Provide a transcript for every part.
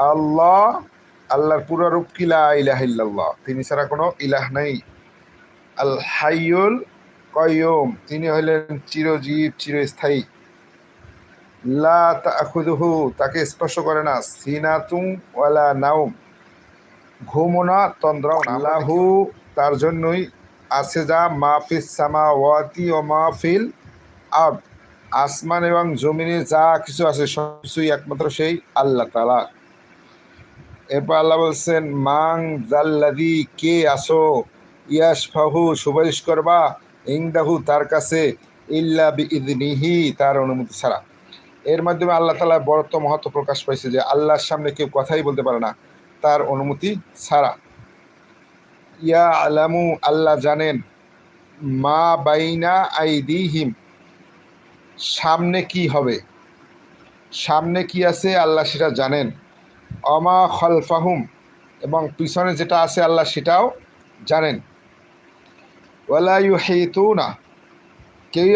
আল্লাহ, আল্লাহর পুরো রূপ কি লা ইলাহা ইল্লাল্লাহ, তিনি ছাড়া কোনো ইলাহ নাই। আল হাইয়ুল কাইয়ুম, তিনি হইলেন চিরজীব চিরস্থায়ী। লা তাখুযুহু, তাকে স্পর্শ করে না, সিনাতুন ওয়ালা নাওম, ঘুমও না তন্দ্রাও না। লাহু, তার জন্যই আছে যা মাহফিস সামাওয়াতি ও মাহফিল আরদ, আসমান এবং জমিনে যা কিছু আছে সব কিছুই একমাত্র সেই আল্লাহ তাআলা। এরপর আল্লাহ বলছেন মাং জাল্লাদি, কে আসো, ইয়াশফাহু, সুপারিশ করবা, ইনদাহু, তার কাছে, ইল্লা বিইযনিহি, তার অনুমতি ছাড়া। এর মাধ্যমে আল্লাহ তাআলার বড়ত্ব মহত্ব প্রকাশ পাইছে যে আল্লাহর সামনে কেউ কথাই বলতে পারে না তার অনুমতি ছাড়া। ইয়া আলামু, আল্লাহ জানেন, মা বাইনা আইদিহিম, সামনে কি হবে, সামনে কি আছে আল্লাহ সেটা জানেন। অমা খলফাহুম, এবং পিছনে যেটা আছে আল্লাহ সেটাও জানেন। ওয়ালা ইউহিতুনা, কেউ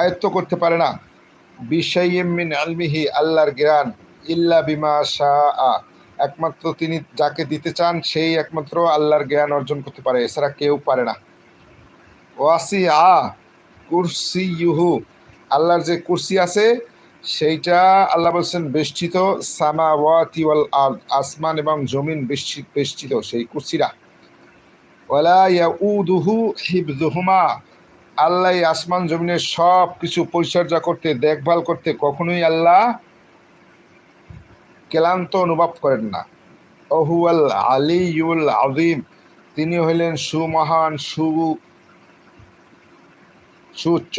আয়ত্ত করতে পারে না, বিশাইয়্যিম মিন ইলমিহি, আল্লাহর জ্ঞান, ইল্লা বিমা শাআ, একমাত্র তিনি যাকে দিতে চান সেই একমাত্র আল্লাহর জ্ঞান অর্জন করতে পারে, এছাড়া কেউ পারে না। ওয়াসিআ কুরসিয়ুহু, আল্লাহর যে কুরসি আছে সেইটা আল্লাহ বলছেন বেষ্টিত, সামাওয়াতি ওয়াল আরদ, আসমান এবং জমিন বেষ্টিত সেই কুরসিরা। ওয়ালা ইয়াউদুহু হিফযুহুমা, আল্লাহ এই আসমান জমিনের সব কিছু পরিচর্যা করতে, দেখভাল করতে কখনোই আল্লাহ ক্লান্ত অনুভব করেন না। ওহুয়াল আলিয়ুল আযীম, তিনি হইলেন সুমহান সুউচ্চ।